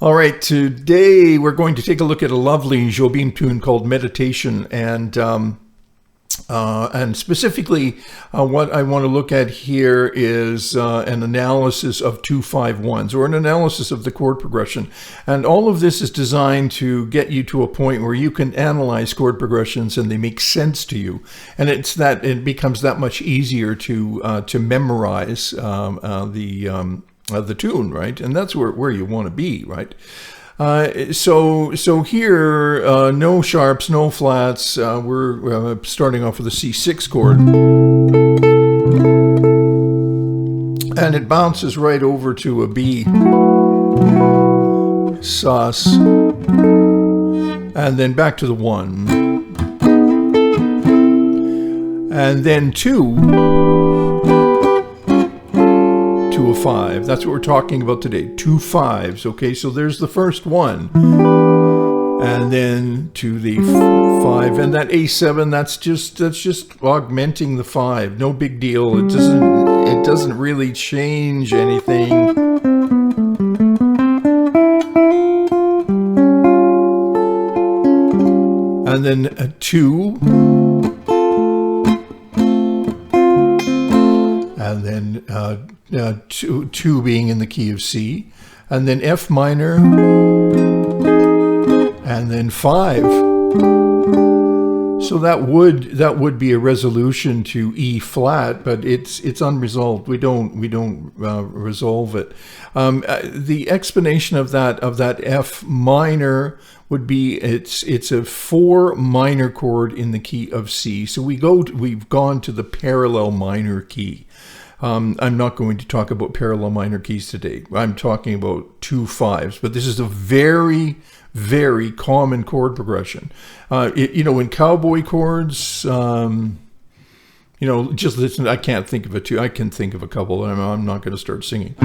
All right, today we're going to take a look at a lovely Jobim tune called Meditation, and specifically what I want to look at here is an analysis of 2-5-1s, or an analysis of the chord progression. And all of this is designed to get you to a point where you can analyze chord progressions and they make sense to you. And it becomes that much easier to memorize the tune, right? And that's where you want to be, right? So here, no sharps, no flats. We're starting off with a C6 chord. And it bounces right over to a B, sus, and then back to the 1. And then 2 to a 5. That's what we're talking about today. 2 5s. Okay, so there's the first one, and then to the 5, and that A7. That's just augmenting the 5. No big deal. It doesn't really change anything. And then a 2. And then 2 being in the key of C, and then F minor, and then 5. So that would be a resolution to E flat, but it's unresolved. We don't resolve it. The explanation of that F minor would be it's a 4 minor chord in the key of C. So we've gone to the parallel minor key. I'm not going to talk about parallel minor keys today. I'm talking about 2 5s, but this is a very, very common chord progression. In cowboy chords, just listen. I can't think of a two. I can think of a couple, and I'm not going to start singing.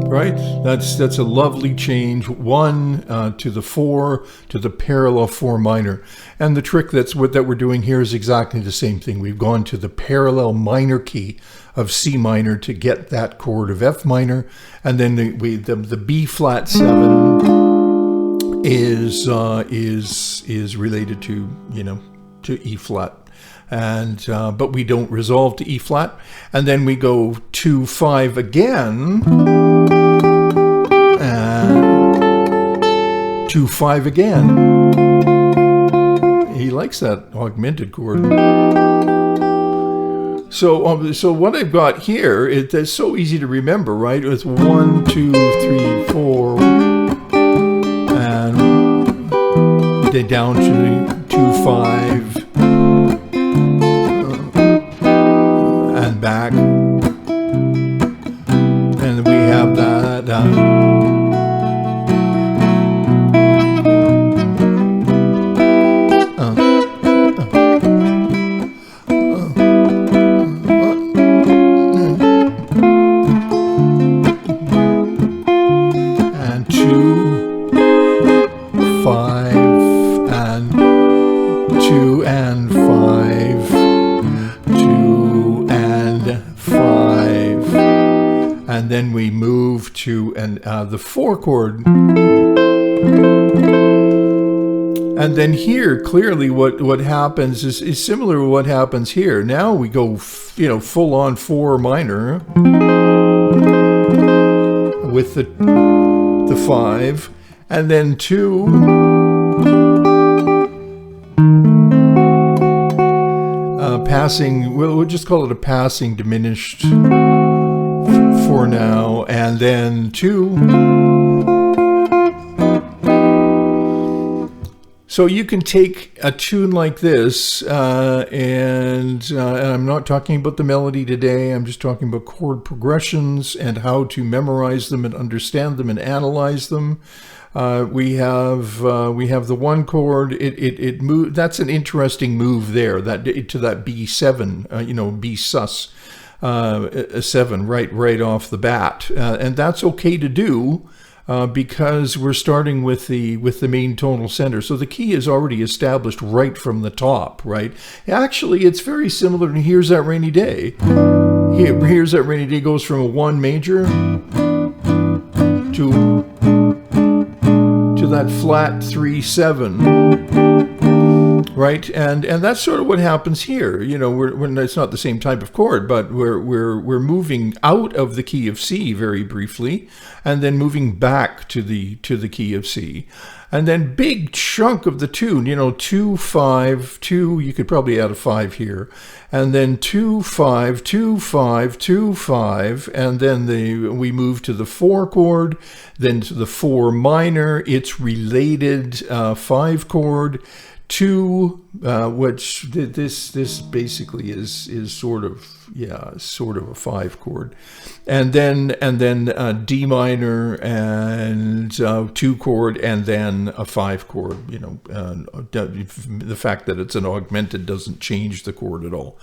Right, that's a lovely change. 1 to the 4 to the parallel 4 minor, and the trick that we're doing here is exactly the same thing. We've gone to the parallel minor key of C minor to get that chord of F minor, and then the B flat 7 is related to E flat. And but we don't resolve to E flat, and then we go 2 5 again, and 2 5 again. He likes that augmented chord. So what I've got here is so easy to remember, right? It's 1 2 3 4, and then down to 2 5. Back, and we have that and 2 5 and 2 and 5, 2 and 5, and then we move to the 4 chord, and then here clearly what happens is similar to what happens here. Now we go full on 4 minor with the 5, and then 2. Passing, we'll just call it a passing diminished for now, and then 2. So you can take a tune like this, and I'm not talking about the melody today. I'm just talking about chord progressions and how to memorize them and understand them and analyze them. We have the 1 chord. It move. That's an interesting move there. That to that B7. B sus 7 right off the bat, and that's okay to do. because we're starting with the main tonal center. So the key is already established right from the top, right? Actually, it's very similar to Here's That Rainy Day. Here's That Rainy Day goes from a 1 major to that flat 3/7, right? And that's sort of what happens here. You know, when it's not the same type of chord, but we're moving out of the key of C very briefly, and then moving back to the key of C. And then big chunk of the tune, you know, 2 5 2. You could probably add a 5 here, and then 2 5 2 5 2 5, and then we move to the 4 chord, then to the 4 minor, its related 5 chord, 2, which this basically is sort of a 5 chord, and then D minor and 2 chord, and then a 5 chord. You know, the fact that it's an augmented doesn't change the chord at all.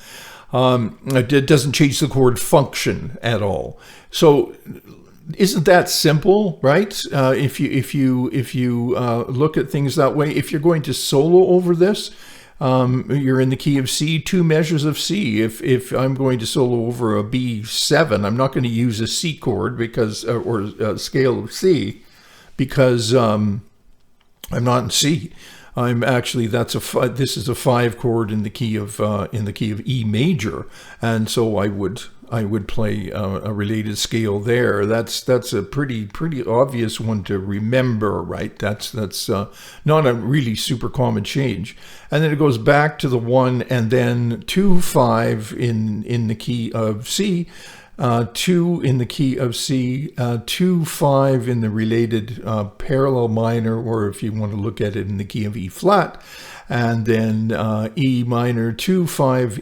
It doesn't change the chord function at all. So isn't that simple, right? If you look at things that way, if you're going to solo over this, you're in the key of C, 2 measures of C. If I'm going to solo over a B7, I'm not going to use a C chord because, or a scale of C, because I'm not in C. I'm actually, this is a 5 chord in the key of E major, and so I would play a related scale there. That's a pretty obvious one to remember, right? That's not a really super common change. And then it goes back to the 1, and then 2 5 in the key of C, 2 in the key of C, 2 5 in the related parallel minor, or if you want to look at it in the key of E flat, and then E minor, 2 5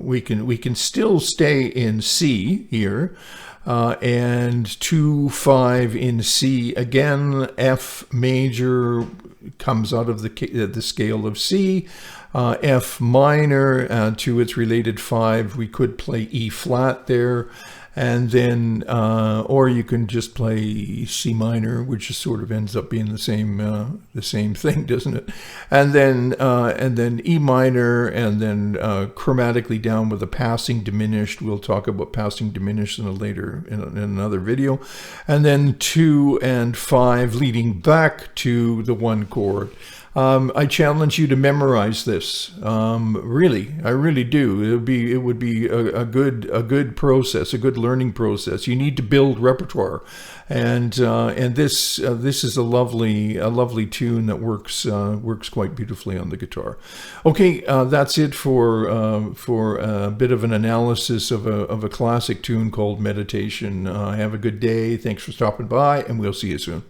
we can still stay in C here, and 2 5 in C again. F major comes out of the scale of C. F minor to its related 5. We could play E flat there, and then or you can just play C minor, which just sort of ends up being the same thing, doesn't it? And then E minor, and then chromatically down with a passing diminished. We'll talk about passing diminished in another video. And then 2 and 5 leading back to the 1 chord. I challenge you to memorize this. Really, I really do. It would be a good process, a good learning process. You need to build repertoire, and this is a lovely tune that works quite beautifully on the guitar. Okay, that's it for a bit of an analysis of a classic tune called Meditation. Have a good day. Thanks for stopping by, and we'll see you soon.